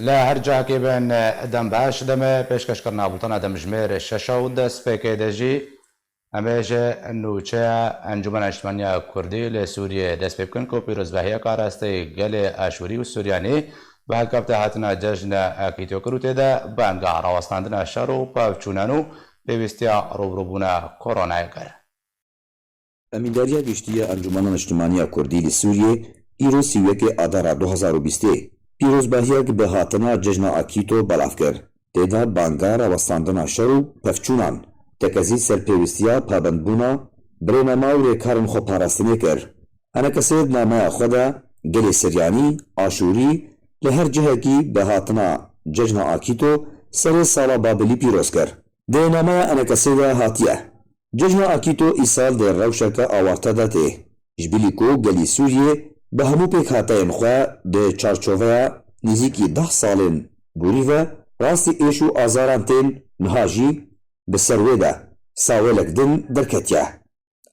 لا هرجع كيبان دم باش دم بيشكش كرنا بوطنا دم جمير الشاشة ودس بيكي دجي اميجه انو چه انجمن اجتماعی کردی لسوریه دست بکن کو پیروز بهیا کاراسته گل اشوری و سوریانی به هکابت هاتنا جشن اکیتو کروته ده بانگا راوستاندن شرو پاوچونانو پیوستیا روبروبونا کرونا کر امیداریا گشتیه انجمن اجتماعی کردی لسوریه پیروز سیوک آدارا 2020 پیروز بهیا به هاتنا جشن اکیتو بلاف کر تدا بانگا راوستاندن شرو پاوچونان تکازی سرپیوستیا پابندبونا برنامه و ریکارن خو پاراستنی کر انا کسید نامه خدا گل سریانی آشوری لهر جهه کی به هاتنا جشن آکیتو سر سالا بابلی پیروز کر ده نامه انا کسید هاتیه جشن آکیتو ای سال در روشک آوارتا داته جبیلی کو گلی سوریه به همو پیک هاتاین خواه به چارچوه نزیکی 10 سالین بوری و راستی ایشو آزاران تین نهاجی به سرویده ساولک دن درکتیه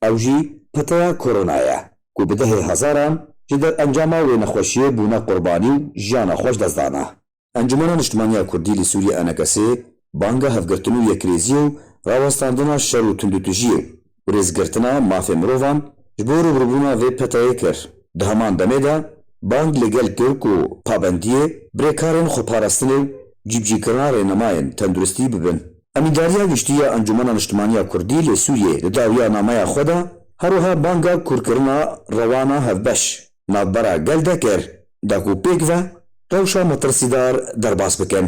او جی پتایا کرونایه کو به 10,000 جه در انجام و نخوشیه بونا قربانی جانا خوش دزدانه انجمن اجتماعی کردی لسوریه انکسی بانگا هفگرتنو یکریزی و راوستاندنا شر و تندوتوژی و ریزگرتنا مافی مروفان جبور و بربونا وی پتایه کر ده همان دمه ده بانگ لگل کرک و پابندیه بریکارن خو پارستنه جیبجی کرنا رینماین تندرستی ببن امیداریا گشتیه انجمن اجتماعی کردی لسوریه لداویا نامه خدا هروها بانگا کورکرنا روانا هفبش نابرا گل دکر داکو پیک و روشا مترسیدار درباس بکن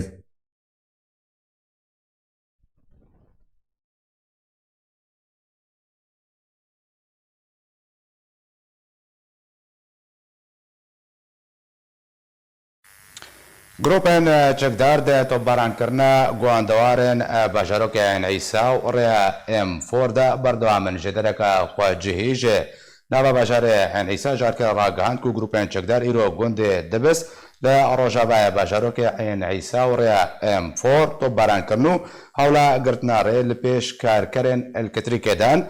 گروپن چکدار ده توباران کرنا گواندوارن باجاروک عین عیسا و ریا M4 ده بردوامن جدرک خواجهیج نوا باجار عین عیسا جار که راگهاند کو گروپن چکدار ایرو گوند دبس ل روجاوای باجاروک عین عیسا و ریا M4 توباران کرنو حولا گرتنا ریل پیش کار کرن الکتریک دان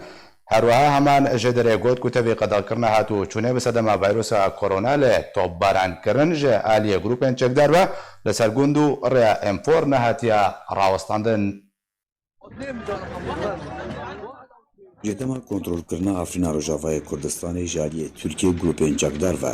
هروها همان جدره گود کتبی قدر کرنا هاتو چونه بسدما ویروس کرونا ل توباران کرن ج آلیه گروپن چکدار و لسرگوندو ریا M4 نهاتیا راوستاندن جدما کنترل کرنا افرینا روجاوای کردستان جالیه ترکیه گروپین چکدار و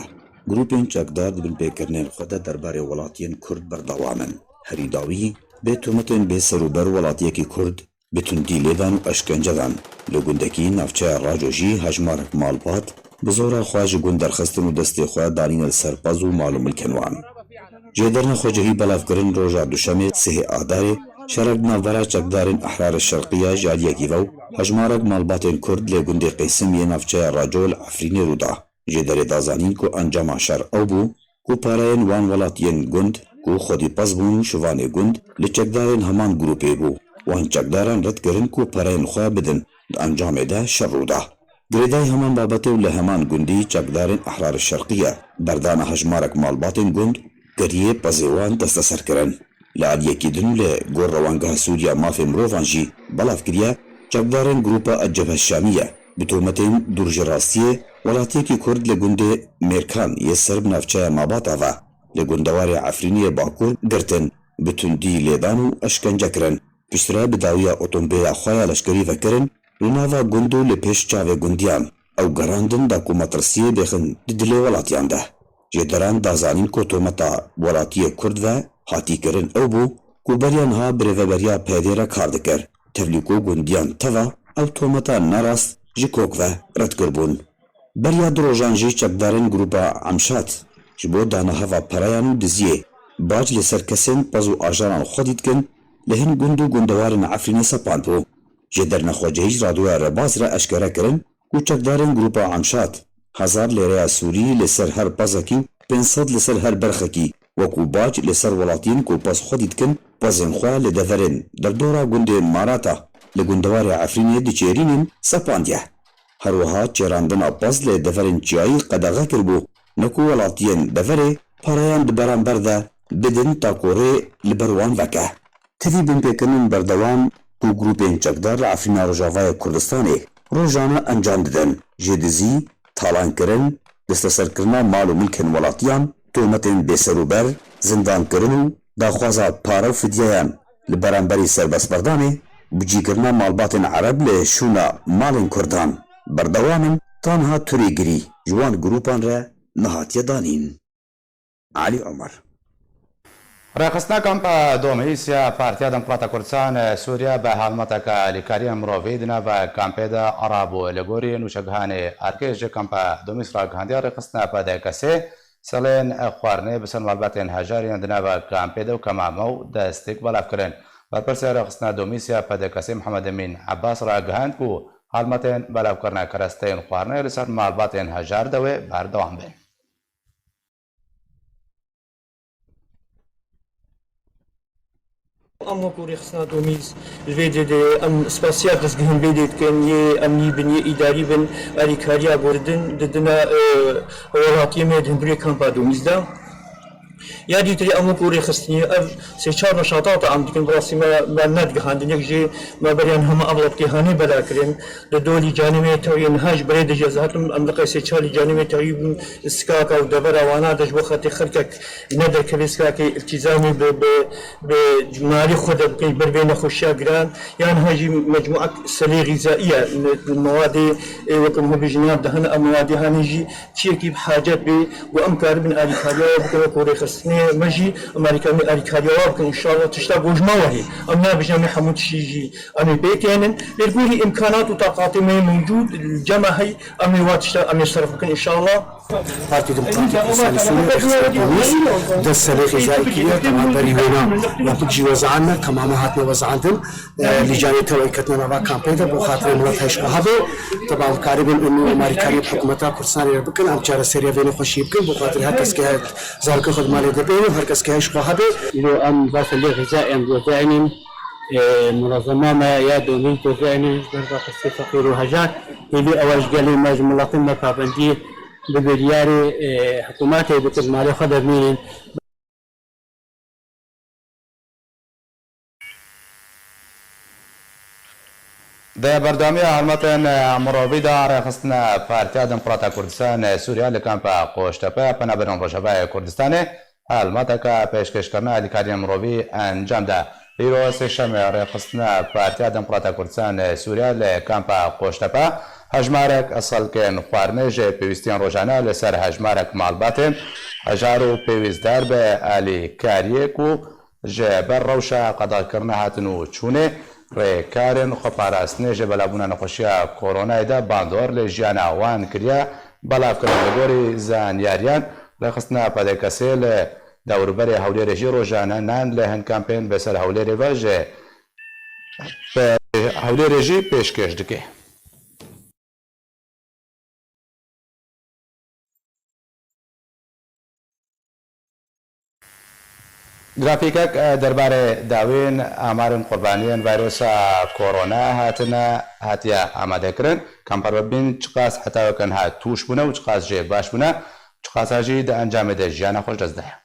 گروپین چکدار دبن پیکرنین خدا درباره ولاتین کرد بردوامن هریداوی به تومتن به سروبر ولاتیه کی کرد بتوندی لیدان و اشکنجدان لگوندکی نفچه راجوجی هجمارک مالبات بزورا خواج گوند درخستن و دست خواه دارین السرپاز و معلوم الکنوان جدرنا خوجهی بلاف کرن روژا دوشمه سه آداره شرق نافورا چکدارن احرار الشرقیه جاليه گیوو هجمارک مالباتن کرد لگوند قیسمی نفچه راجول عفرینی رودا جدر دازانین کو انجام شر او بو کو پاراین وان ولاتین گوند کو خودی پس بون شوان گوند لچکدارن همان گروپی بو وان چکداران رد کرن کو پاراین خواه بدن انجام ده شر رودا گریدای همان بابته و لهمان گوندی چکدارن احرار الشرقیه بردان هجمارک مالباتن گوند گریه پزیوان دست سر کرن لعلیه کی دنو لگور روانگاه سوریا مافی مروفان جی بلاف کریا چکدارن گروپا الجبهه الشاميه بتومتين درج راستيه ولاتيكي كرد لگونده ميركان يسرب نافچه ماباتا و لگوندوار عفرينيه باكور گرتن بتوندي ليدانو اشکنجه کرن پشترا بداوية اوتومبيلا خواه لشکری وکرن لناوا گوندو لپیش چاوه گوندیان او گراندن دا کومترسيه بخن ددلي ولاتيان ده جدران دازانين کو تومتا ولاتيه کرد و حاتی کرن او بو کو بريان ها بريوبريا پيديرا کار دکر تفلیکو گوندیان توا او تومتا نراست جیکوک و رد کربون بریا دروژان جی چکدارن گروپا عمشات جبو دانا هوا پرایانو دزیه باج لسر کسین پزو آجاران خودید کن لهن گندو گندوارن عفرین سپاند بو جدر نخواجهیج رادویا رباز را اشکره کرن کو چکدارن گروپا عمشات 1000 لیره سوری لسر هر پزاکی 500 لسر هر برخکی وکو باج لسر ولاتین کو پس خودید کن پزن خواه لدورن در دورا گند ماراتا لگندوار عفرینی دیچیرینین سپاندیه هروها چراندن اپاز لدورن چیایی قدغه کربو نکو ولاتین دوره پارایان دبران برده بدن تاکوره لبروان وکه تفی بین پیکنن بردوان کو گروپین چکدار عفرینا روجاوای کردستانی روجانا انجام ددن جدزی تالان کرن دستسر کرنا مال و ملکن ولاتیان تومتن بسروبر زندان کرنو داخوازا پارە و فدیەیان لە بەرامبەری سەربەسبەردانێ بجیکردنا ماڵباتên عەرەب لە شوونە ماڵên کوردان بەردەوامن تانها تورێگری ji wan grûpan re nehatiye danîn. Alî Omer ڕێخستنا کەمپە دۆمهیسیا پارتیا دموکراتە کوردستان سووریا بە هەڵمەتەکە لیکاریە مرۆڤی دنەڤە کامپێدا ئەڕابوو لە گۆری نوشەگەهانێ ئارکێژە کەمپە دۆمیس ڕاگەهاندیا ڕێخستنا پەدەکەسێ سەڵێن خواردنێ بسەر مەڵباتێن هەژاریان دنەڤە کامپێدە و کەمامە و دەستێک بەڵافکردن بەرپرسە ڕێخستنا دۆمیسیا پەدەکەسێ محەممەد ئەمین عەباس ڕاگەهاند و هەڵمەتێن بەلافکردنە کەرەستەین خواردنێ لەسەر ماڵباتێن هەژار دەوێ بەردەوام بێن. ام وكوري خصنا دوميز الفيديو ام سباسيال دزغهم بيديت كان ي امني بني اداري بن اريكاريا بوردن ددنا ولاتي مدن بري كامبا دوميز دا یادی تری ام وكوري خصني سه چهار نشاطات عم دكن براسي ما ندغهاند نيجي ما بريان هم ابلطي هاني بلا كريم لدولي جانبي توين هاج بريد جزاتم ام لقي سه چهار جانبي توين سكاكا ودبر وانا دج بخاتي خلكك ندر كليسكاكي التزامي بجمالي خد بربين خوشيا جران يعني هاجي مجموعه سلي غذائيه المواد وكم بجناب دهن المواد هانيجي تشيكي بحاجات بي وامكار من اريكاريا وكوري خصني مجي امريكاني اريكاريا وكن ان شاء الله تشتغل وجماوي امنا بجمع حمود شيجي امي بيكين لكل امكانات وطاقات موجود الجامعه هي امي واتشتغل امي صرف ان شاء الله پارتی دموکراتیک سوریه دست غذایی کیه تمام بریونا و بجی وزعنا کمام هاتنا وزعندن لجاني توي كتنا نوا كامبيدا بو خاطر ملت هشكو هذا طبعا قاربا انه امريكاني حكومتها كردستان يربكن ام جار سريا بين خوشي يمكن بو خاطر هكاس كه زارك خد مالي دبي هركاس كه هشكو هذا لو ام بس اللي غذائي ام وزعني منظمة ما يادو من توزعني برضه قصة فقير وهجات اللي أول قالوا مجموعة مكابندية ببرياري حكوماتي بكل مالي خدر مين د بەردەوامی هەڵمەتێن مرۆڤیدا ڕێخستنە پارتیا دموکراتە کوردستان سووریا لە کەمپە قۆشتەپە پەنابەرن ڕۆژەبای کوردستانê هەڵمەتەکە پێشکەشکردنا ئەلیکاریە مرۆڤی ئەنجامدا ئیرۆ سێشەمێ ڕێخستنە پارتیا دموکراتە کوردستان سووریا لە کەمپە قۆشتەپە هەژمارێک ئەسەڵکێن خواردنێژێ پێویستیان ڕۆژانە لەسەر هەژمارێک ماڵباتێن هەژار و پێویستدار بە ئالیکاریەک و ژێ بەر ڕەوشە قەداغکردنە هاتن و چوونێ ڕێکارن خۆپاراستنێژە بەلابوونە نەخۆشیە کۆرۆنایدا باندۆر لە ژیانە وان کردیا بەڵاوکردن لە گۆری زانیاریان ڕێخستنە پەدەکەسێ لە دەوروبەری هەولێرێژی ڕۆژانە نان لە هەند کامپێن بەسەر هەولێرێ بەژێ هەولێرێژی پێشکەش دکێ. گرافیکەک دەربارەی داوین ئامارن قوربانیان ڤایرۆسە کۆرۆنا هاتیە ئامادەکردن کەمپەر ببین چ قاس هەتاوەکەن هات توش بوونە و چ قاس ژێ باش بوونە چ قاساژی دە ئەنجامێدە ژیانە خۆش دەستدایە.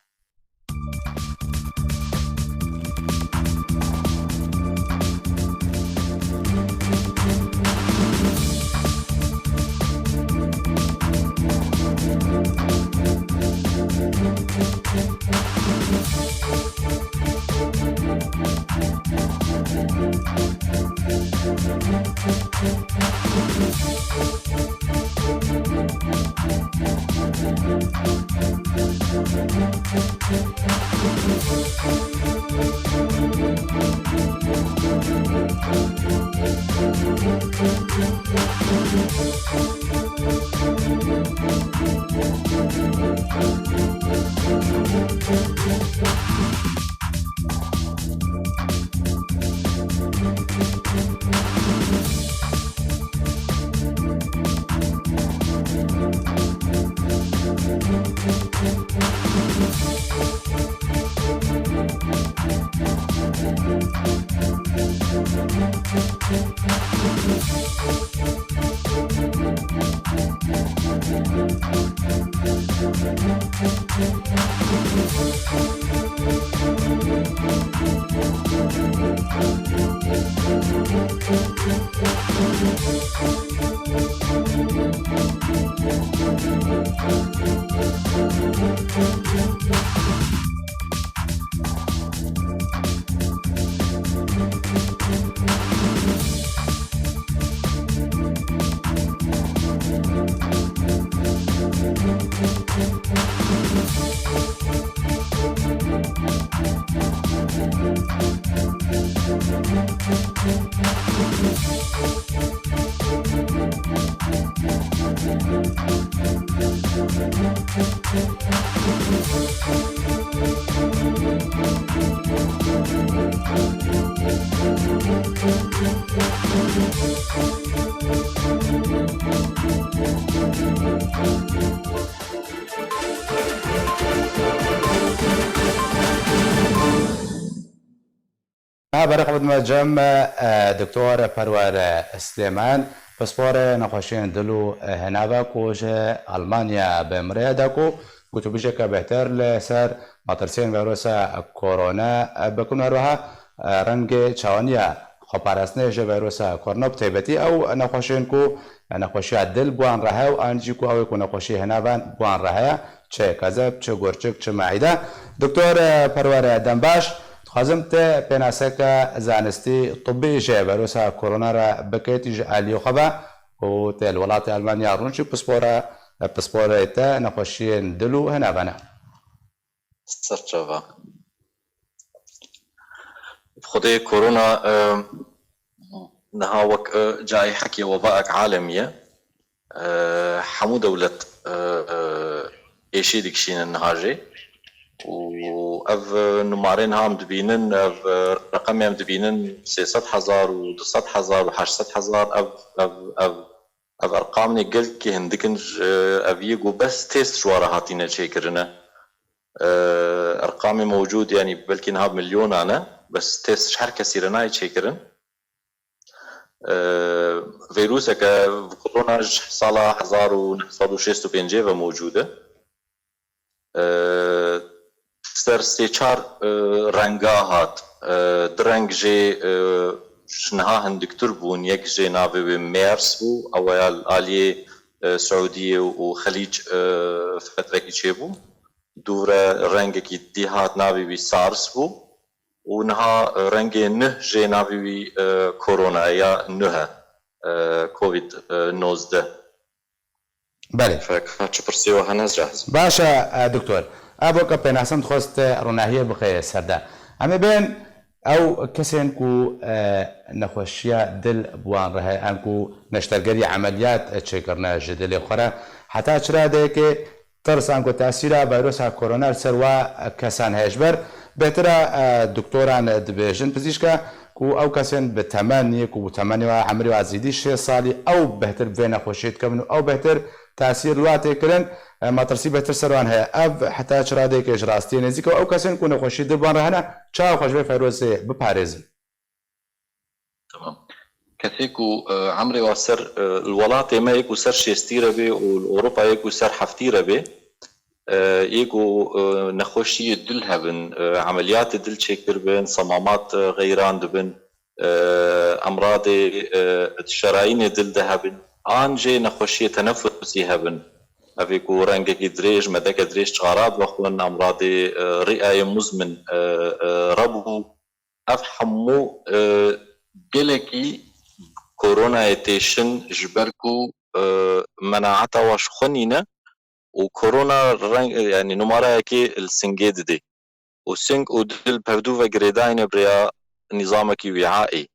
برق مجمع دکتر پرور سلیمان پاسپور نخوشین دلو هنابا کوش آلمانیا بمره دکو گوتو بیشه که بهتر لسر مطرسین ویروس کرونا بکن روها رنگ چوانیا خبرسنه جه ویروس کرونا بتیبتی او نخوشین کو نخوشی دل بوان رها و آنجی کو اوی کو نخوشی هنابا بوان رها چه کذب چه گرچک چه معیده دکتر پرور دنباش خازمت بناسك زانستي طبي جاي فيروس كورونا را بكيت جاليو خبا و تل ولات المانيا رونشي بسبورة تا نخوشين دلو هنا بنا سرچاوا خدي كورونا نهاوك جاي حكي وباء عالمية حمو دولة ايشي ديكشين النهاجي و نمارين هام دبينن رقم هم دبينن 600,000 و 200,000 و 800,000 ارقام نقل كي هندكن افيجو بس تيست جوارا هاتينا شيكرنا ارقامي موجود يعني بلكي نهاب مليون انا بس تيست شهر كثيرنا يشيكرن فيروسك كورونا صالة 1956 موجودة سر سي چار رنگا هات درنگ جي شنها هندكتور بون يك جي ناوي ميرس بو او آلية سعودية وخليج فترة كي چيبو دورة رنگ كي دي هات ناوي بي سارس بو ونها رنگ نه جي ناوي بي كورونا يا نه كوفيد 19 بله فكاتش برسيو هناز جاهز باشا دكتور ابو كبناسم تخست روناهيه بقي سردا اما بين او كسين كو نخوشيا دل بوان رها انكو نشترجري عمليات تشكرنا جدل اخرى حتى تشرا ديك ترس انكو تاثير فيروس كورونا سروا كسان هجبر بهتر دكتوران دبيجن بزيشكا كو او كسين بتمانية كو بتمانية عمري وعزيدي شي صالي او بهتر بين خوشيت كمنو او بهتر تاثير الواتي كرن ما ترسي بهتر سروان هي اب حتى شرا ديك اجراستي نزيك او كسين كو خوشي دبان رهنا چا خوش به فيروس بباريز تمام كثيكو عمري وسر الولاتي ما يكو سر شيستيره بي واوروبا يكو سر حفتيره بي يكو نخوشي دل هبن عمليات دل تشكر بين صمامات غيران دبن امراض الشرايين دل دهبن انجي نخوشي تنفسي هبن افيكو رنگكي دريج مدك دريج شغارات وخون امراض رئاية مزمن ربو افحمو قلكي كورونا يتيشن جبركو مناعتا وشخنينة وكورونا يعني نمارا كي السنجيد دي وسنج ودل بردوفا جريداين بريا نظامك وعائي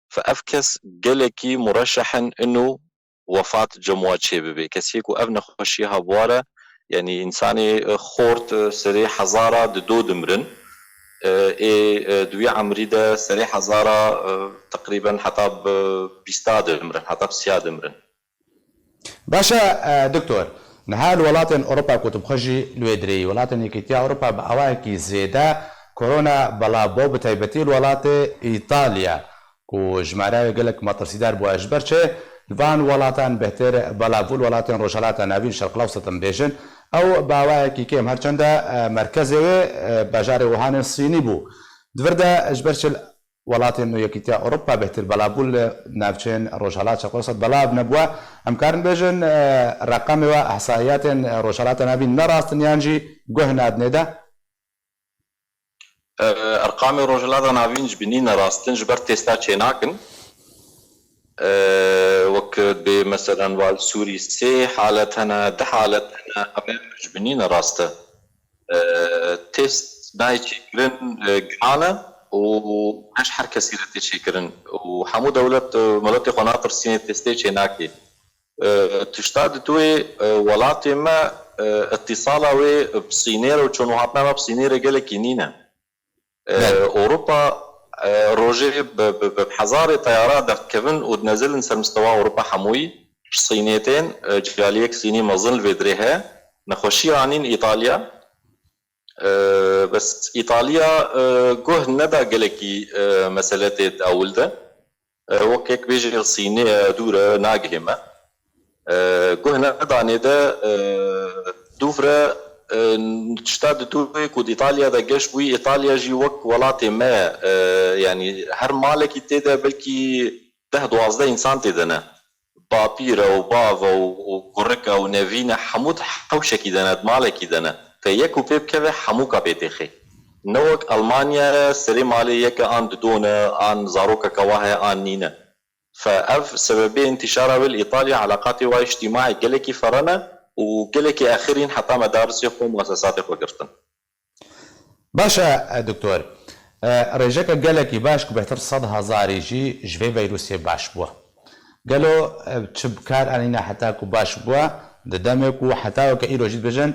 فافكس قلكي مرشحا انه وفاة جموات شبابي كسيك وابن خوشيها بوارا يعني انساني خورت سري حزارة دو دمرن دوي عمريدة سري حزارة تقريبا حتى بيستاد دمرن حتى بسياد دمرن باشا دكتور نهال ولاتن اوروبا كتب خجي لويدري ولاتن يكتيا اوروبا باواكي زيدا كورونا بلا بوب تايبتي الولات ايطاليا كو جمعراوي قالك ما ترسيدار بو اجبرشي الفان ولاتان بهتر بلا بول ولاتن روجالات نابين شرق الاوسط بيجن او باواكي كيم هرچندا مركزي بجاري وهان الصيني بو دفردا اجبرشل ولاتن يكتيا اوروبا بهتر بلا بول نافچين روجالات شرق الاوسط بلا بنبوا امكان بيجن رقم واحصائيات روجالات نابين نراستن يانجي جهنا دندا ارقام روجالات نابين جبنين راستن جبر تيستا تشيناكن وك بمثلا والسوري سي حالتنا ده حالتنا أمام جبنين راسته تيست بايتي كرن جانا ومش حركة سيرة تشيكرن وحمو دولة ملاتي قناطر سينة تستيش هناكي تشتاد توي ولاتي ما اتصاله بصينير وشونو هاتنا بصينير قال كينينا اوروبا روجي بحزارة طيارات دفت كيفن ودنزل نسر مستوى اوروبا حموي صينيتين جاليك صيني مظن الفيدريها نخوشي عنين ايطاليا بس ايطاليا جوه ندى قالكي مسألة اولده وكيك بيجي الصينية دورة ناقهمة جوه ندى ندا دوفرة تشتاد توي كود ايطاليا دقش بوي ايطاليا جي وك ولاتي ما يعني هر مالك تيدا بلكي ده دوازده انسان تيدنا بابيرا وبافا وكوريكا ونافينا حمود حوشكي دنا مالكي دنا فيكو بيب كذا حموكا بيتخي نوك المانيا سري مالي يكا ان دونا ان زاروكا كواها ان نينا فاف سببين انتشارها بالايطاليا علاقاتي واجتماعي كلكي فرنا وكلكي اخرين حتى مدارس يخو مؤسسات وقرتن باشا دكتور رجاك قالك باش بهتر صد هزاري جي فيروسي باش بوا قالوا تشبكار انينا حتى كو باش بوا دمك وحتى كايرو جيت بجن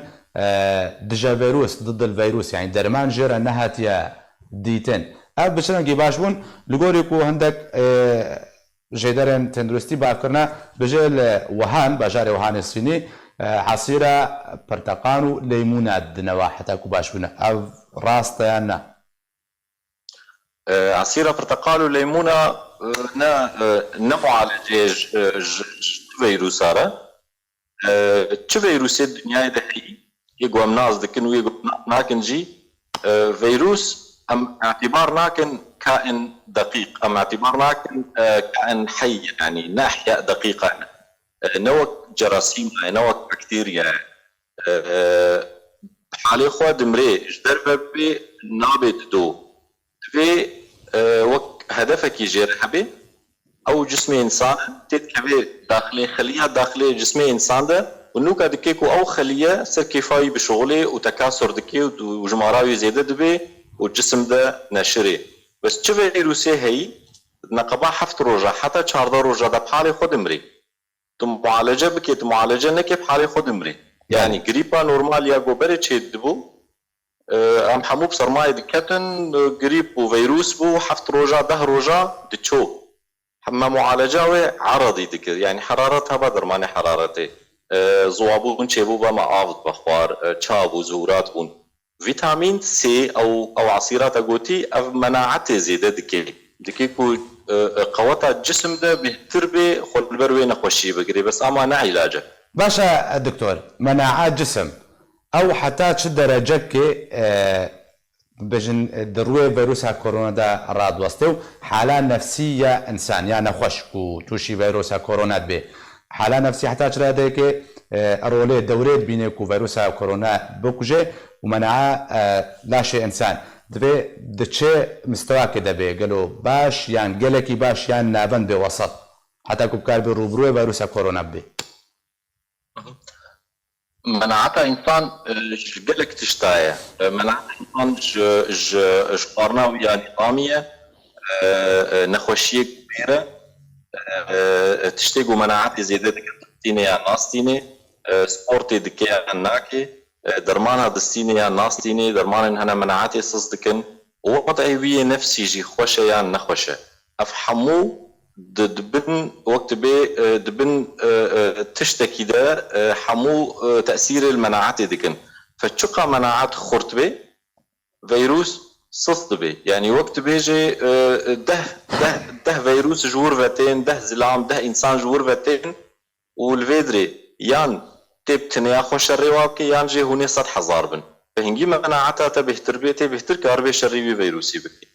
دجا فيروس ضد الفيروس يعني درمان جرى نهاتيا ديتن اب بشنقي باش بون لغوريكو عندك جيدرن تندرستي باكرنا بجل وهان باجاري وهان الصيني عصيرة برتقانو ليمونات دنوا حتى كو باش بون او راس طيانا عصيرة برتقال وليمونة نمعالجة فيروسارة فيروس الدنيا دحي يقوى مناز دكن ويقوى ناكن جي فيروس أم اعتبار ناكن كائن دقيق أم اعتبار ناكن كائن حي يعني ناحية دقيقة نوك جراثيم نوك بكتيريا حالي خوا دمري جدر بي نابت دو في وك هدفك يجي حبي او جسم انسان تتكبي داخلي خليه داخلي جسم انسان ده ونوكا دكيكو او خليه سر كيفاي بشغله وتكاثر دكي وجماراوي زياده دبي والجسم ده نشري بس تشوفي فيروسي هي نقبا حفت روجا حتى 4 روجا ده بحالي خود امري تم معالجه بكيت معالجه نكي بحالي خود امري يعني غريبا نورمال يا غوبري تشدبو ام حموب صرماي دكتن غريب وفيروس بو حفت روجا ده روجا دتشو حما معالجه عرضي دك يعني حرارتها بدر ماني حرارتي زوابون تشيبو بما افض بخوار تشابو زورات بون فيتامين سي او عصيرات اغوتي اف مناعتي زياده دكي كو قوتا الجسم ده بيهتربي خل بروي نخوشي بقري بس اما نا علاجه باشا الدكتور مناعات جسم او حتى درجك بجن دروي فيروس كورونا دا راد وستو حالة نفسية انسان يعني خشكو توشي فيروس كورونا به حالة نفسية حتى ترى رولي دوريت بينكو فيروس كورونا بوكجي ومناعة لا شيء انسان دبي دتشي مستوى كده به قالوا باش يعني قالكي باش يعني نابن بوسط حتى كوكار بروفروي فيروس كورونا به مناعتها انسان قالك تشتايا مناعتها انسان قارناوي يعني نظاميه نخوشيه كبيره تشتيقوا مناعتي زياده دكتيني يا ناستيني سبورتي دكيا ناكي درمانها دستيني يا ناستيني درمان هنا مناعتي صدقن ووضعي ويا نفسي جي خوشه يا نخوشه افحمو دبن وقت بي دبن تشتكي ده حمو تأثير المناعات دكن فتشقى مناعات خرطبة فيروس صصدبة يعني وقت بيجي ده فيروس جور فاتين ده زلام ده إنسان جور فاتين والفيدري يان تبتنيا خوش الرواكي يان جي هوني سطح زاربن فهنجي مناعتها تبهتر بيتي بهتر كاربي شريبي فيروسي بكي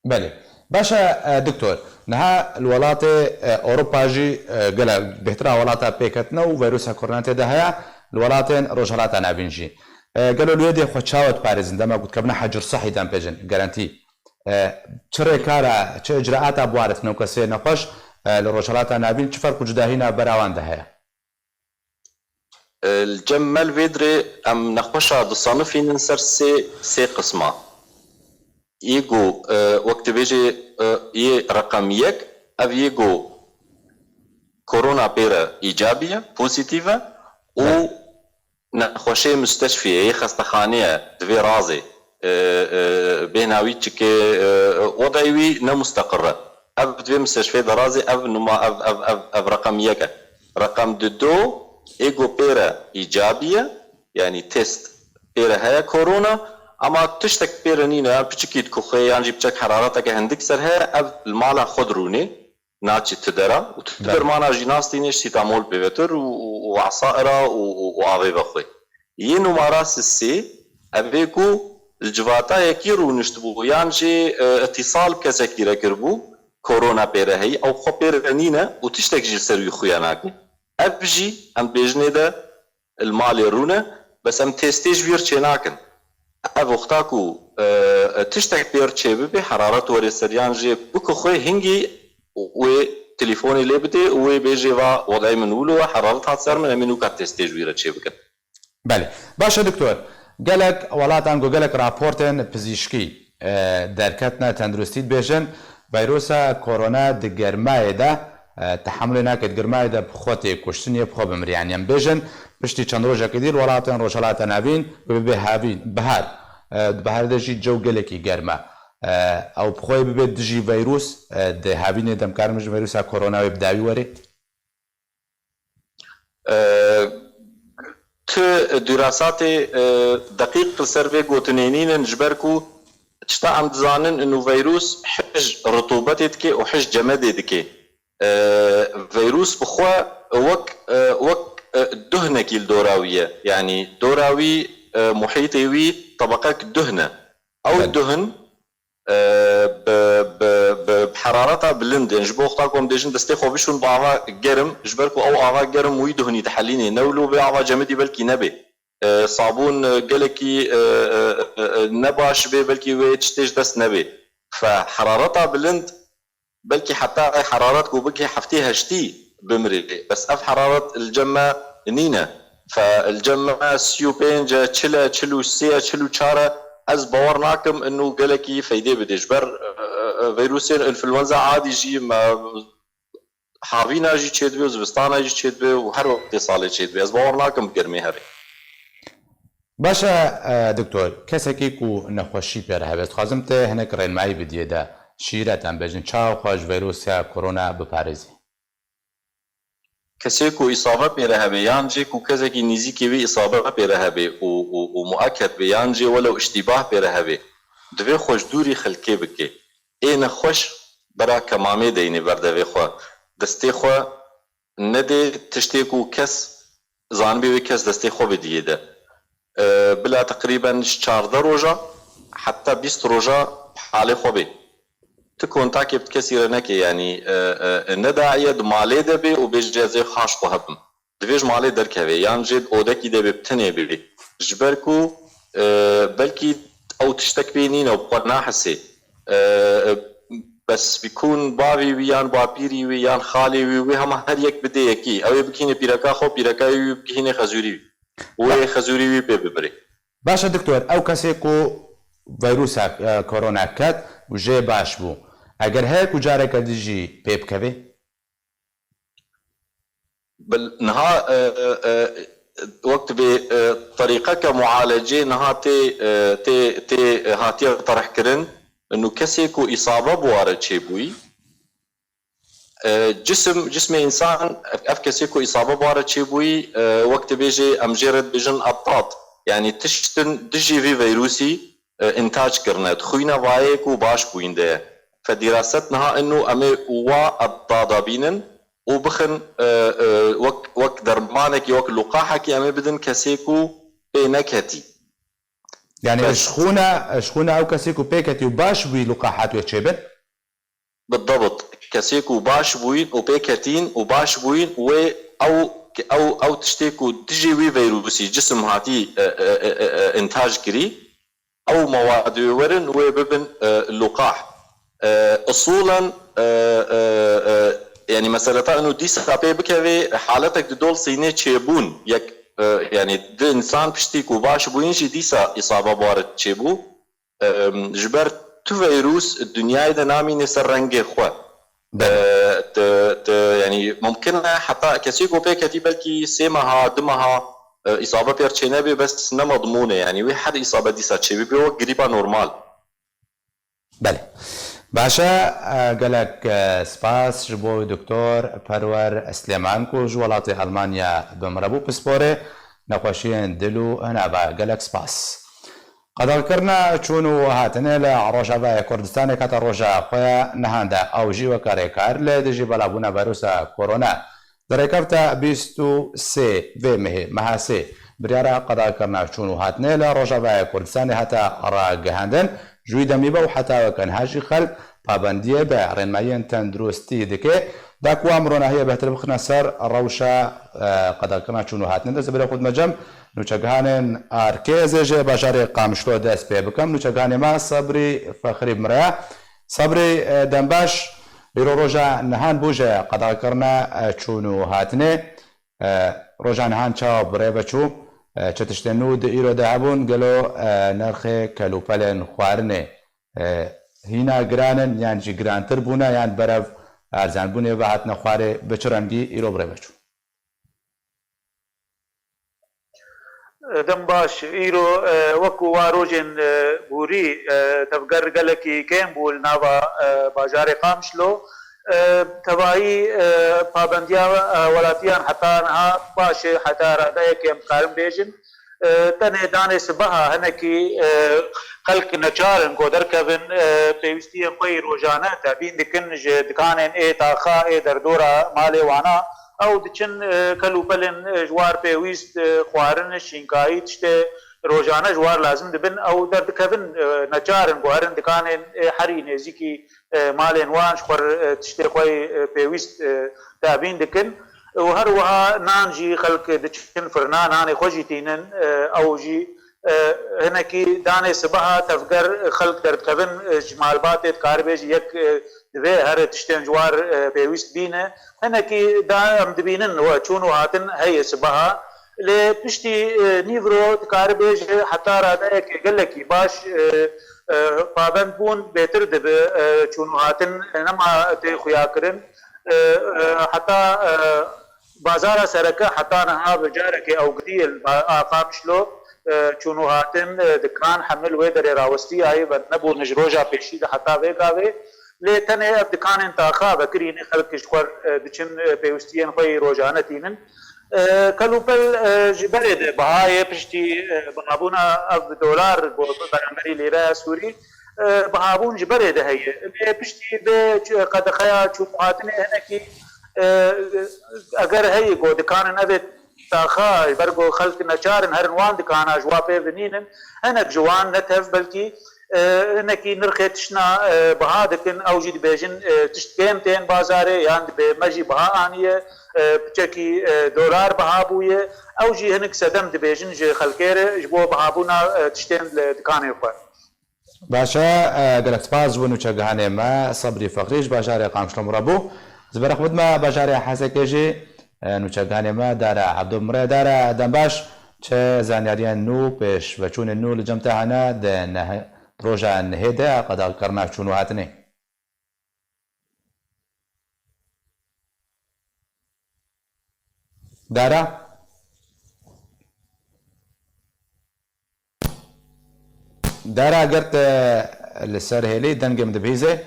بله باشا دكتور نها الولايات اوروبا جي قال بهترا ولايات بيكتنا وفيروس كورونا ده الولايات رجالات انا بنجي قالوا الويدي خوتشاوت باريس عندما قلت كبنا حجر صحي دام بيجن جارانتي تشري كارا تش اجراءات ابوارت نوكسي نقش الرجالات انا بين فرق جدا هنا براوان ده الجمال فيدري ام نخوشا دو صنفين ننسر سي قسمه يجو وقت بيجي رقم يك أو يجو كورونا بيرا إيجابية بوزيتيفة و نخوشي مستشفى خستخانية دوي رازي بيناوي تشكي وضعي نمستقرة أو دوي مستشفى درازي أو نما أو رقم يك رقم دو إيجو بيرا إيجابية يعني تيست بيرا هيا كورونا اما تشتك بيرا نينا بتشكيد كوخي يعني بتشك حرارتك هندك سرها أو المالا خضروني ناتشي تدرا وتدر معنا جيناستينيش سيتامول بيفتر وعصائرة وعضي بخوي ينو مراس السي أبيكو الجواتا يكيرو نشتبو يعني اتصال كذا كربو كورونا بيرا هي أو خو بيرا نينا وتشتك جيل سروي خوياناكي أبجي أم بيجني ده المالي رونا بس أم تيستيج بير تشيناكن أبوختاكو تشتك بير تشيبي بحرارة ورسريان جي بكو خوي هنجي وتليفوني اللي بدي وبيجي وضعي منولو حرارتها تصير من منو كتستيج بير تشيبي كن بله باشه دکتۆر gelek وڵاتان گۆ gelek راپۆرتên پزیشکی دەرکەتنە تەندروستیت بێژن ڤایرۆسە کۆرۆنا di گەرمایەدا تحملê naket girmayê de bixwe tê kuştinê bixwe bimiriyan bêjin piştî çend rojekê dîl welatên rojhilatê navîn bibe bihar di biharê de jî cew gelekî germ e ew bixwe bibe dijî vîrûs di havînê de em karin ji vîrûsa koronayê bi dawî were دراساتي دقيق السيرفي قوتنينين نجبركو تشتا عم تزانن انه فيروس حج رطوبتك وحج جمدتك فيروس بخوا وك دهنك الدوراوية يعني دوراوي محيطي طبقك دهنة او الدهن بحرارتها بلند نجبو اختاكم ديجن دستي خو بيشون بعضا جرم جبركو او اعضاء جرم ويدهني تحليني نولو بعضا جمدي بلكي نبي صابون قلكي نباش بي بلكي ويتشتيج دست نبي فحرارتها بلند بلكي حتى حرارتكو بلكي حفتيها شتي بمري بس اف حرارة الجمة نينا فالجمة سيوبين تشلا تشلو سيا تشلو تشارة از باور ناكم انه قالكي فايده بديش بر فيروسين انفلونزا عادي جي ما حاوينا جي تشيد بي وزبستانا جي تشيد بي وهر وقت صالي تشيد بي از باور ناكم بگرمي هري باشا دكتور كسكي كو نخوشي بير هبت خازمته هناك رين معي بديه ده شيرت ام بجن چاو خوش فيروسيا كورونا بپاريزي کسی کو اصابه پیره هبه یان جی کو کسی کی نیزی کی وی اصابه پیره هبه و مؤکد بیان جی ولو اشتباه پیره هبه دوی خوش دوری خلکی بکی این خوش برا کمامه دینی بردوی خو دستی خو نده تشتی کو کس زان بی کس دستی خو بدیه ده بلا تقریبا 14 روزه حتی 20 روزه حال خو بی تكون تاكب كثيرا نكي يعني نداعية مالي دبي وبيجازي خاش قهبم دفيج مالي دركبي يعني جد اودكي دبي بتني بي جبركو بلكي او تشتك بينين او بقرنا حسي بس بيكون بابي ويان بابيري ويان خالي وي هم هر يك بدي يكي او بكيني بيركا خو بيركا بكيني خزوري وي خزوري وي ببري باشا دكتور او كسيكو فيروس كورونا كات وجي باش بو اگر هيك وجارك ديجي بيب كبي بالنها وقت بطريقه كمعالجه نها تي هاتي طرح كرن انه كسيكو اصابه بوارد شيبوي جسم انسان اف كسيكو اصابه بوارد شيبوي وقت بيجي امجرد بيجن ابطاط يعني تشتن دجي في فيروسي انتاج كرنت خوينا وايك وباش بوينده فدراستنا انه امي وا الضادابين وبخن وك درمانك وك لقاحك امي بدن كسيكو بينكتي يعني شخونه او كسيكو بيكتي وباش بوي لقاحات وتشبن بالضبط كسيكو باش بوين وبيكتين وباش بوين و او تشتيكو تجي وي فيروسي جسم هاتي انتاج كري او مواد ورن وببن اللقاح اصولا يعني مسألة انه دي سابي بكوي حالتك دول سيني تشيبون يك يعني د انسان بشتيكو باش بوينجي ديسا اصابه بوارد تشيبو جبرت تو فيروس الدنيا إذا نامي نسر رنجي خوا يعني ممكن حتى كسي كوبي كتي بلكي سيمها دمها إصابة بيرتشينا بي بس نمضمونة يعني واحد إصابة دي ساتشي بي هو قريبا نورمال. بله باشا قالك سپاس جبو دكتور پرور سليمانكو جوالاتي ألمانيا بمربو بسبوري نقاشين دلو هنا با قالك سپاس قدر كرنا چونو هاتنه لروجا كردستان كتا روجا خويا نهاندا او جي وكاريكار لدجي بلابونا فيروسا كورونا دريكافتا بيستو سي في مه مهاسي بريارا قدر كرنا چونو هاتنه لروجا كردستان هتا راقهاندن جوی دمیبا و حتی وکن هاجی خل پابندیه به رنمایین تندرستی دکه داکو امرونا هی بهتر بخنا سر روشا قدر کنا چونو هاتنه دست بره خود مجم نوچگانن ارکیز جه بجار قامشلو دست پی بکم نوچگان ما صبری فخری مرا صبری دنباش بیرو روژا نهان بوجه قدر کرنا چونو هاتنه روژا نهان چاو بره بچو چتشتنو د ایرو دهبون گلو نرخ کلوپلن خوارنه هینا گرانن یان جی گرانتر بونا یان برف ارزان بونه و هاتنا خواره بچرانگی ایرو بره بچو دم باش ایرو وکو واروجن بوری تفگر گلکی کم بول ناوا بازار قامشلو تبعی پابندیا ولاتیان حتی نها باش حتی رادای کم قارم بیجن تنه دانه سبها هنکی خلق نچارن کو درکبن پیوستی خوی روزانه تابین دکن ج دکانن ای تاخا ای دردورا مال وانا او دچن کلو بلن جوار پیوست خوارن شینکایی تشته روزانه جوار لازم دبن او دردکبن نچارن گوهرن دکانن حری نزیکی مالين وانش خور تشتي خوي بيويست تابين دكن وهروها نانجي خلق دچن فرنا ناني خوجي تينن او جي هنكي داني سبها تفقر خلق درد كبن جمال باتت كاربيج يك دبي هر تشتن جوار بيويست بينه هنكي دا مدبينن وچونو هاتن هي سبها لبشتي نيفرو كاربيج حتى رادك قالك باش پابند بون بهتر دبه چونو هاتن نما تی خویا کرن حتی بازار سرکه حتی نها بجارك او قديل آقامشلو چونو هاتن دکان حمل وی در راوستی آئی و نبو نجروجا پیشی ده حتی ویگاوی لیتنه اب دکان انتاخا بکرین خلقش خور دچن پیوستین خوی روجانتینن كلوبل جبرد بهاي بشتي بهابونا أب دولار برامبري ليرة سوري بهابون جبرد هي بشتي قد خيا شوفاتنا هناكي أجر هي جو دكان نبت تاخا برجو خلق نشارن هرنوان دكان أجوابه بنينن هناك جوان نتهف بلكي هناكي نرختشنا بهادكن أوجد بيجن تشتكيمتين بازاري يعني بمجي بها آنية بچکی دلار بهابویه او جی هنک سدم دبیجن جی خلکره جبو بهابونا تشتین دکانه خو باشا گلکت باز ونو چگهانه ما صبری فقریش باشار قامشلو مربو زبر خود ما باشار حسکجی نو چگهانه ما داره عبدالمره داره دنباش چه زانیاریان نو پیش و چون نو لجمتاعنا ده روژا نهیده قدر کرنا چونو هاتنه دارا قرت لسر هيلي دنجم دبيزه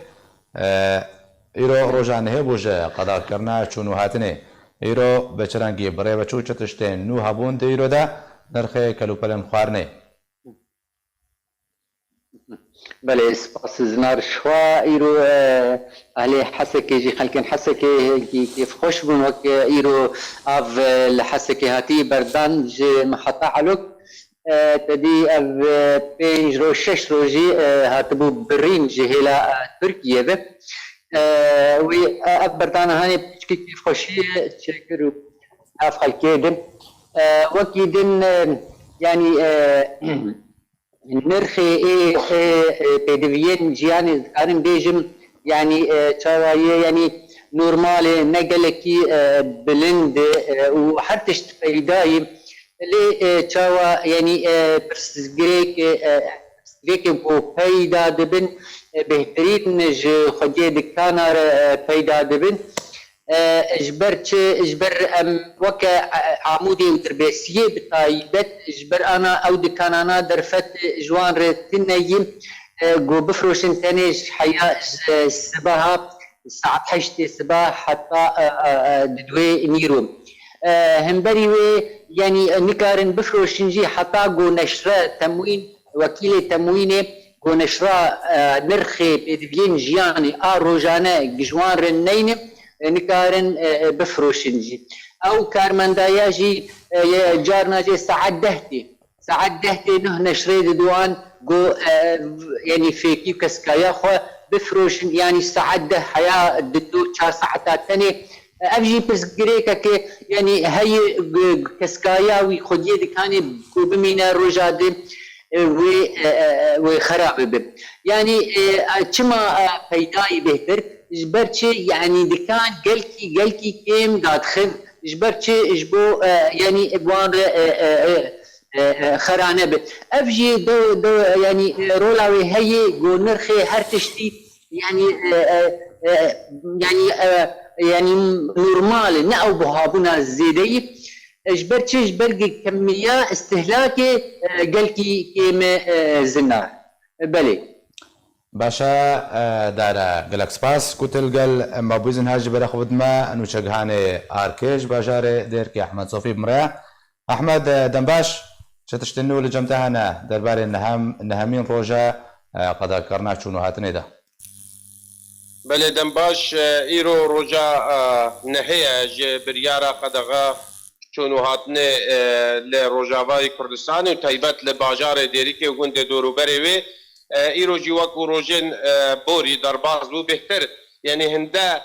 ايرو روجان هبوج قضاء كرنا چونو هاتنه ايرو بچرانگي بري بچو چتشتين نو هبون ديرو دا نرخه كلوپلن خوارنه بله سپاس زنار شوا ایرو اهل حسکه جی خلکن حسکه کیف خوش بون وک ایرو اف لحسکه هاتی بردان جی محطه علوک تدی اف 5 رو 6 روزی هاتبو برین جی هلا ترکیه به و اف بردان هانی کیف خوشی چکرو اف خلکه دن وکی دن يعني نرخي بدويين جياني كارم بيجم يعني تشاوايه يعني نورمال نقلكي بلند وحتى فايداي اللي تشاوا يعني برسجريك بو فايدا دبن بهترین ji xwediyê dikana re peyda dibin ji ber çi ji ber em weke amûdê û dirbêsiyê bi taybet ji ber ana ew dikanana derfet ji wan re tineyî got bifroşin tenê ji heya ji sibaha saet heştê sibah heta di duê nîro hemberî wê yanî nikarin bifroşin jî heta got neşre temwîn wekîlê temwînê got neşra nirxê pêdiviyên jiyanê a rojane ji wan re neyne nikarin bifroşin jî ew karmendaya jî carna jê saet dehtê neh neşrê didwan got yanî fêkî û keskaya xwe bifroşin yanî saet deh heya di du çar saeta tenê ev jî pirsgirêkekê yanî heyê keskaya wî xwediyê dikanê ku bimîne roja dê wê xerab bibe yanî çima peydayî bêhtir ji ber çi yanî dikan gelkî kêm dadixin ji ber çi ji bo yanî wan re xerane be ev jî yanî rola wê heyê got nirxê her tiştî yanî normal ne ew buhabûna zêdeyî ji ber çi ji ber kemiya istihlakê gelkî kêm zinar belê باشا دارا گلک سپاس کوتل گل ما بوزن هاج برا خود ما انو چگهانه آرکش باجاره دیر که احمد صوفی بمرا احمد دنباش چتشتنو لجمتهانا درباره نهمین روجا قدا کرنا چونو هاتنه ده بله دنباش ایرو روجا نهیه جه بریارا قدغا چونو هاتنه لروجاوای کردستان و تایبت لباجار دیری که گنده دورو بره وی ایرو جیوک و روژن بوری درباز بو بهتر یعنی هنده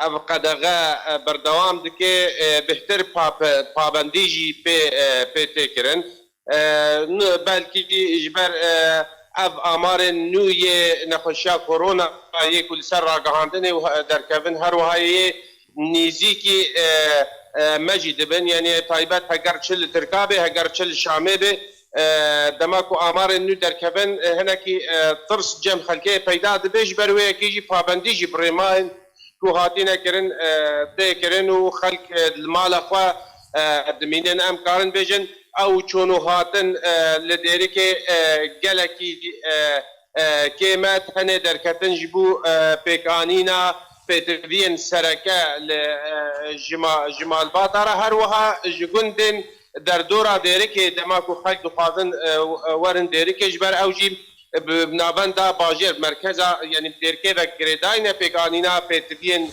اف قدغه بردوام دکه بهتر پابندی جی پی تکرن بلکه اجبر اف آمار نوی نخوشیا کرونا یک کل سر را گهاندنه و درکبن هر وهای نیزی که مجید بن یعنی تایبت هگر چل ترکابه هگر چل شامه به دماکو آمار نو درکبن هنکی ترس جم خلکه پیدا دبیج بروی کیجی پابندی جی برمان کو هاتینا کرن ده کرن و خلک المال خوا دمینن ام کارن بیجن او چونو هاتن لدیری که گلکی کیمت هنه درکتن جبو پیکانینا پیتوین سرکه جمال باتارا هر وها جگندن در دورا دیری که دماغو خلق دخوازن ورن دیری که جبر اوجی بنابنده باجر مرکزا یعنی دیرکه و گریداین پیکانینا پیتوین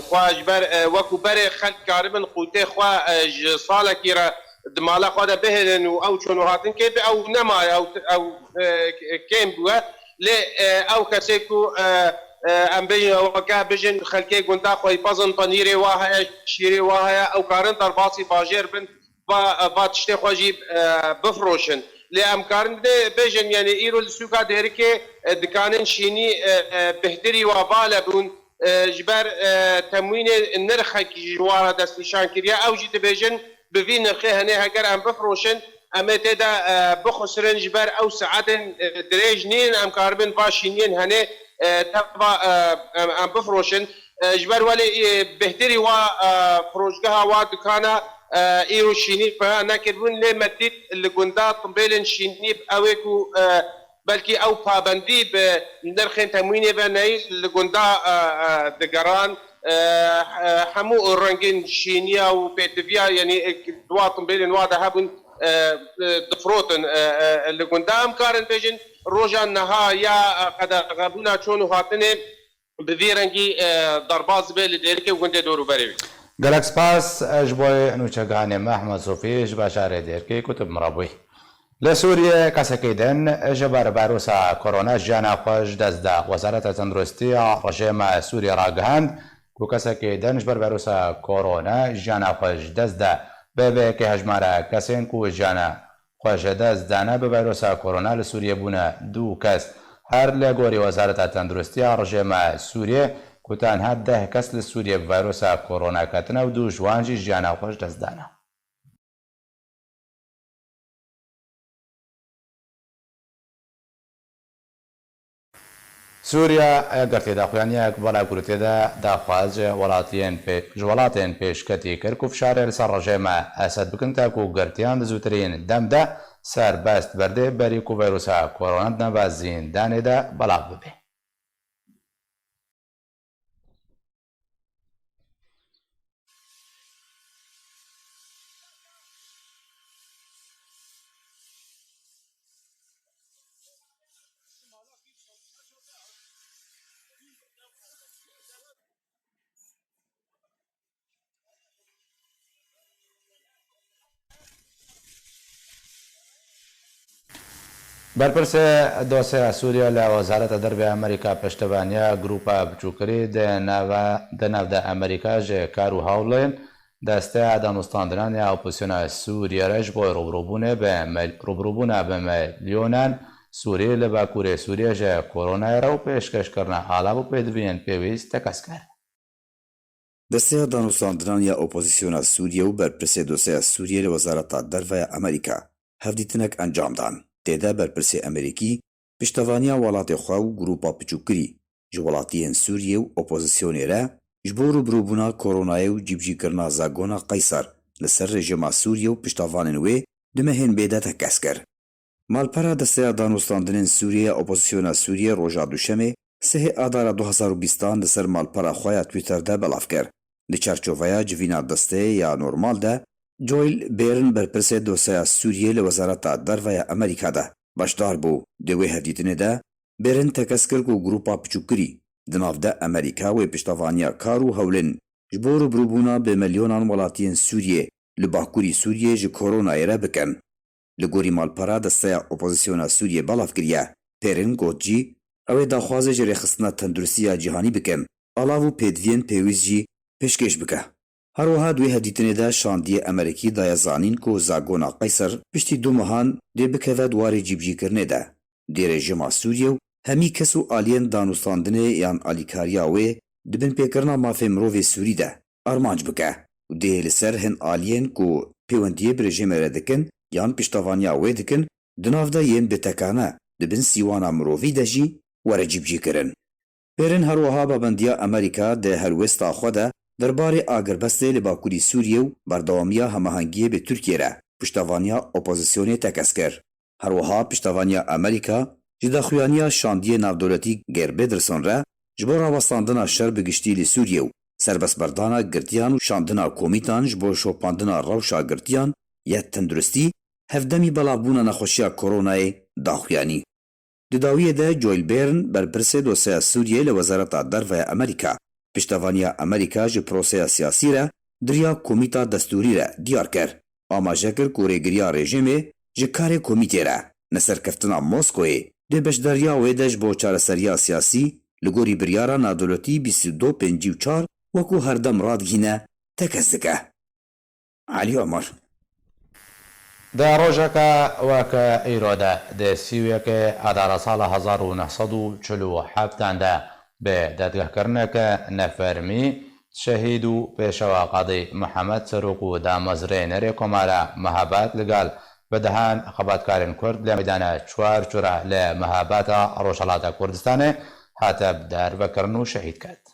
خواه جبر وکو بر خلق کاربن قوته خواه سالکی را دمالا خواه ده بهلن و او چونو هاتن که او نمای او کم بوه لی او کسی کو ام بین وکا بجن خلقه گنده خواهی پازن پنیری واها شیری واها او کارن در باسی باجر بن با تشتی خواهی بفروشن لی امکارن ده بجن یعنی ایرو لسوکا دیری که دکانن شینی بهتری و بالا بون جبر تموین نرخه که جوارا دست نشان کریا او جی بجن بوی نرخه هنه هگر ام بفروشن اما تدا بخسرن جبر او ساعتن دریج نین امکاربن باشینین هنه تبا ام بفروشن جبر ولی بهتری و فروشگاه و دکانه ایرو شینی په نکربون له مدید لګوندا قبیلن شینی اوکو بلکې او پابندی به نرخ تموینه به نه لګوندا دګران همو رنگین شینی او پټویا یعنی دوا قبیلن واده هبون دفروتن لګوندا ام کارن بجن روجان نها یا قد غبونا چونو هاتنه به ویرنګي درباز به لدیرکه ګونده دورو بری گلک سپاس اجبوی انو چگهانه محمد صوفی باشاره دیر که کتب مرابوی لسوریه کسکیدن جبر باروسا کرونا جانا خوش دزده وزارت تندرستی رژیم سوری راگهاند کو کسکیدن جبر باروسا کرونا جانا خوش دزده به که هجماره کسین کو جانا خوش دزدانه به باروسا کرونا لسوریه بونه دو کس هر لگوری وزارت تندرستی رژیم سوریه کو تنها 10 کس لسوریه ویروسا کرونا کتنه و 2 جوانجی جیانا خوش دزدانه سووریا گرتێدا خوێنیەک بەڵا گروتێدا داخواز وڵاتێن پێشکەتی کرد و فشارێ لەسەر ڕژێمە ئەسەد بکن تاکو و گرتیان لە زووترین دەمدا سەربەست بەردێ بەریک و ڤایرۆسا کۆرۆنات نەبا زیندانێدا بەڵاو ببێ. بەرپرسە دۆسەیە سووریا لە وەزارەتە دەربی ئەمریکا پشتیوانیە گروپە بچووکری دەناودا ئەمریکا ژێ کار و هەوڵێن دەستەیە دانوستاندنانی ئۆپۆزیسیۆنە سووریەرەش بۆ ڕوبڕووبوونە بە مەلیۆنان سووری لە باکوورێ سووریا ژێ کۆرۆنایرە و پێشکەشکردنە ئاڵاو و پێدبێن پێویست تەکەسکار. دەستەیە دانوستاندنانی ئۆپۆزیسیۆنە سووریا و بەرپرسێ دۆسەیە سووریا لە وەزارەتە دەرڤایە ئەمریکا هەفدیتنێک ئەنجامدان. تێدا بەرپرسێ ئەمریکی پشتەوانیا وڵاتی خوا و گروپا بچووکری ji welatiyên Sûriyê û opozîsyonê re ji bo rûbirûbûna koronayê û cîbjîkirina zagona Qeysar li ser rejima Sûriye û piştavanên wê di mehên bêde tekez kir. Malpera desteya danûstandinên Sûriye opozîsyona Sûriye roja duşemê sihê adara 2020 li ser malpera xwe ya Twitter'de belav kir. Di çerçoveya civîna desteyê ya normal de Joel Barron berpirsê dosya Sûriye li wezareta derveya Amerîka de başdar bû. Di wê hevdîtinê de Barron tekez kir ku grupa piçûkirî di nav de Amerîka wê piştevaniya kar û hewlin ji bo rûbirûbûna bê milyonan welatiyên Sûriye li bakurî Sûriye ji koronayê re bikin. Li gorî malpera desteya opozîsyona Sûriye belav kiriye. Barron got jî ew ê daxwazê ji rêxistina tenduristiya cîhanî bikin. Alav û pêdiviyên pêwîst jî pêşkêş bike. Her wiha duê hevdîtinê de şandiye Amerîkî daye zanîn ku zagona Qeysar piştî du mehan dê bikeve dwarê cîbjîkirinê de. Dê rejima Sûriye û hemî kes û aliyên danûstandinê yan alîkariya wê dibin pêkirina mafê mirovê Sûrî de armanc bike û dê li ser hin aliyên ku pêwendiyê bi rejimê re dikin yan piştevaniya wê dikin di nav de yên bêtekane dibin sîwana mirovî de jî were cîbjîkirin. Barron her wiha babendiya Amerîka di helwesta xwe de derbarê agirbestê li bakurî Sûriye û berdewamiya hemahengiyê bi Tirkiye re piştevaniya opozîsyonê tekez kir. Her wiha piştevaniya Amerîka ji daxuyaniya şandiyê navdewletî Gerbederson re ji bo rawestandina şer bi giştî li Sûriye û serbestberdana girtiyan û şandina komîtan ji bo şopandina rewşa girtiyan ya tenduristî hevdemî belavbûna nexweşiya koronayê daxuyanî. Di dawiyê de Joel Barron berpirsê dosya Sûriye li wezareta derveya Amerîka piştevaniya Amerîka ji proseya siyasî re diriya komîta destûrî re diyar kir. Amaje kir ku rêgiriya rejimê ji karê komîtê re neserkeftina Moskoyê dê beşdariya wê de ji bo çareseriya siyasî li gorî biryara nadewletî 2254 wekû herdem radgîne tekez dike. Alî Omar دا ڕۆژەکە وەکە ئیرۆدا دەسیویەکە ئادارە ساڵە 1947دا بێ دەدگەکردنەکە نەفەرمی شەهید و پێشەوە قادی محەممەد سەرۆک و دامەزرێنەرێ کۆمارە مەهابات لەگەڵ بەدەهان خەباتکارن کورد لە مەدانە چوارچورە لە مەهاباتە ڕۆژهەڵاتە کوردستانê هاتە داربەکردن و شەهید کرد.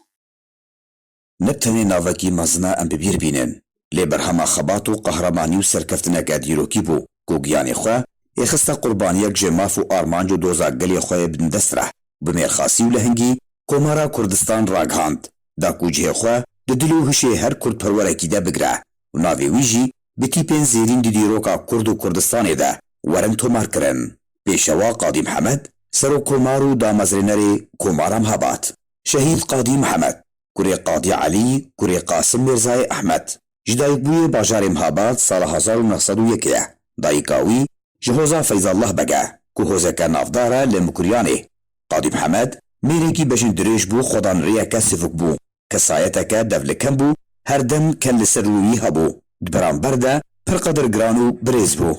نەتەنێ ناوەکی مەزنە ئەم ببیر بینن لێ بەرهەما خەبات و قەهرەمانی و سەرکەفتنەکە دیرۆکی بوو ku giyanê xwe ê xista qurbaniyek ji maf û armanc û doza gelê xwe bin dest re bi mêrxasî û lehengî Komara Kurdistan ragihand da ku cihê xwe di dil û hişê her Kurdperwerekî de bigire û navê wî jî bi tîpên zêrîn di dîroka Kurd û Kurdistanê de werin tomar kirin. Pêşewa Qadî Mihemed serokkomar û damezrênerê Komara Mehabat, Şehîd Qadî Mihemed, kurê Qadî Elî, kurê Qasim Mêrzayê Ehmed ji dayîkbûyê bajarê Mehabat sala 1901 ye. Dayîka wî ji hoza Feyzallah bege ku hozeke navdar e lê Mukuriyanê. Qadî Mihemed mêrekî bejin dirêj bû xwedanriyeke sivik bû. Kesayeteke devlikem bû her dem kel li ser rûyî hebû. Di beramber de pir qedir giran û birêz bû.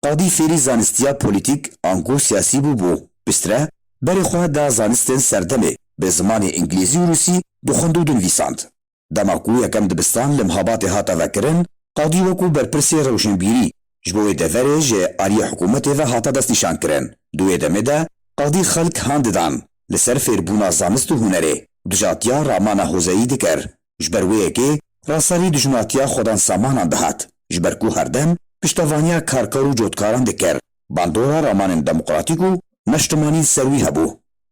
Qadî fêrî zanistiya polîtîk ango siyasî bû. Pistre berê xwe da zanistên serdemê bi zimanê îngilîzî û Rûsî dixwend û dinivîsand. Dema ku yekem dibistan li Mehabatê hata vekirin, Qadî wekû berpirsê rewşenbîrî ji bo wê deverê ji aliyê hikûmetê ve hata destnîşan kirin. Di wê demê de Qadî xelk han didan لسر فێربوونا زانست و هونەرê dijatiya ramana hozeyî dikir ji ber wê yekê rasarî dijminatiya xwedan samanan dihat ji ber ku herdem piştevaniya karkar û cotkaran dikir bandora ramanên demokratîk û neştimanî ser wî hebû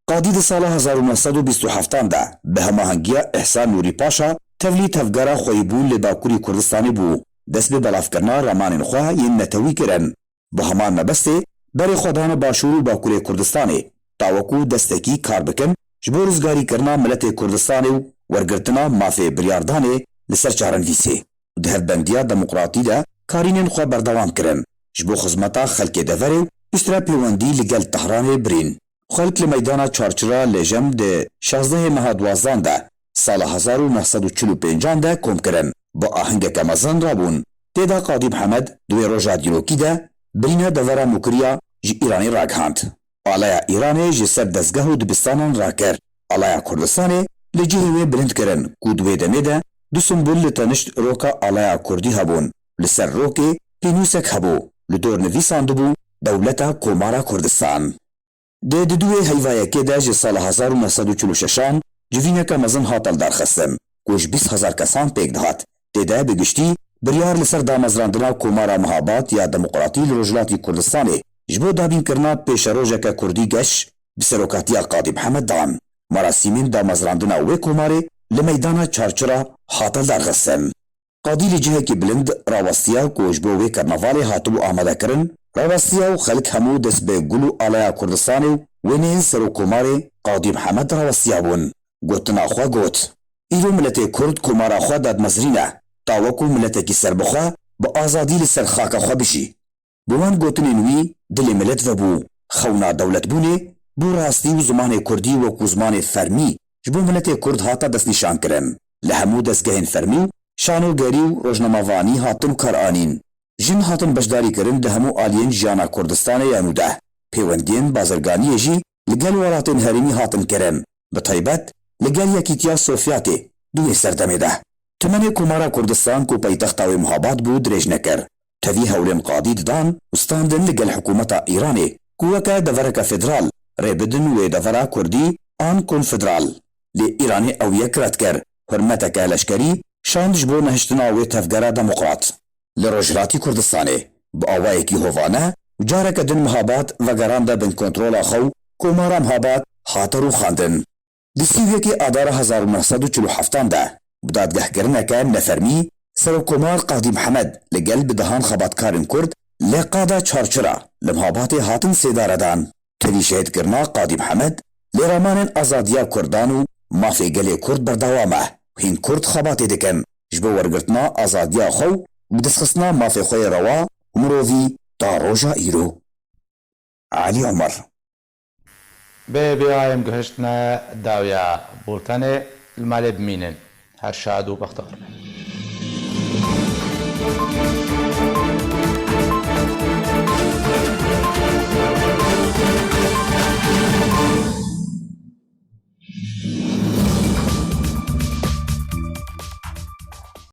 qadî di sala 1927 de bi hemahengiya Ehsan Nûrî Paşa tevlî tevgera xweyîbûn lê Bakurî Kurdistanê bû dest bi belavkirina ramanên xwe yên netewî kirin bi heman mebestê berê xwedana Başûr û Bakurê Kurdistanê tawekû destekî kar bikin ji bo rizgarîkirina miletê Kurdistanê û wergirtina mafê biryardanê li ser çarenivîsê di hevbendiya demokratî de karînên xwe berdewam kirin ji bo xizmeta xelkê deverê û piştre pêwendî li gel Tehranê birîn xelk li meydana çarçira lêjem di 16 meha duwazdan de sala 1945 de kom kirin bi ahengeke mezin rabûn têda Qadî Mihemed duê roja dîrokî de birîna devera Mûkiriya ji Îranê ragihand alaya Îranê ji ser dezgeh û dibistanan rakir alaya Kurdistanê li cihê wê bilind kirin ku di wê demê de du simbol li tenişt roka alaya Kurdî hebûn li ser rokê pênûsek hebû li dor nivîsan dibû dewleta Komara Kurdistan di dûyê heyvayekê de ji sala 1946 civîneke mezin hat eldarxistin ku ji 20,000 kesan pêk dihat têde bi giştî biryar li ser damezrandina Komara Mihabad ya Demokratî li Rojhilatê Kurdistanê ji bo dabînkirina pêşerojeke Kurdî geş bi serokatiya Qadî Mihemed dan merasîmên damezrandina wê komarê li meydana çarçira hat eldarxistin Qadî li cihekî bilind rawestiya ku ji bo wê karnavalê hatibû amadekirin rawestiya û xelk hemû dest bi gul û alaya Kurdistanê û wêneyên serokkomarê Qadî Mihemed rawestiya bûn gotina xwe got îro miletê Kurd komara xwe dadmezrîne tawekû miletekî serbixwe bi azadî li ser xaka xwe bijî bi wan gotinên wî dilê milet vebû xewna dewletbûnê bû rastî û zimanê Kurdî wekû zimanê fermî ji bo miletê Kurd hata destnîşan kirin li hemû destgehên fermî û şanogerî û rojnamavanî hatin karanîn jin hatin beşdarî kirin di hemû aliyên jiyana Kurdistanê ya nû de pêwendiyên bazirganiyê jî li gel welatên herêmî hatin kirin bi taybet li gel Yekîtiya Sovyetê duê serdemê de Timenê Komara Kurdistan ku paytexta wê Mihabad bû dirêj nekir tevî hewlên Qadî didan û standin li gel hikûmeta Îranê ku weke devereke federal rêbidin wê devera Kurdî an konfederal lê Îranê ew yek red kir hurmeteke leşkerî şand ji bo nehiştina wê tevgera demokrat li Rojhilatê Kurdistanê bi awayekî hovane û careke din Mihabad vegeran de bin kontrola xew Komara Mihabad hate rûxandin di sîvyekê adara 1947 de bi dadgehkirineke nefermî serokkomar Qadî Mihemed li gel bi dehan xebatkarên Kurd lê qada çarçira li Mihabadê hatin sêdaredan tevî şehîdkirina Qadî Mihemed lê ramanên azadiya Kurdan û mafê gelê Kurd berdewam e hîn Kurd xebatê dikin ji bo wergirtina azadiya xwe û bi destxistina mafê xwe yê rewa û mirovî ta roja îro Alî Omer بێ بێوایم گەهشتنە داویا بولتەنێ لمالێ بمینن هەر شاد و بەختەوەر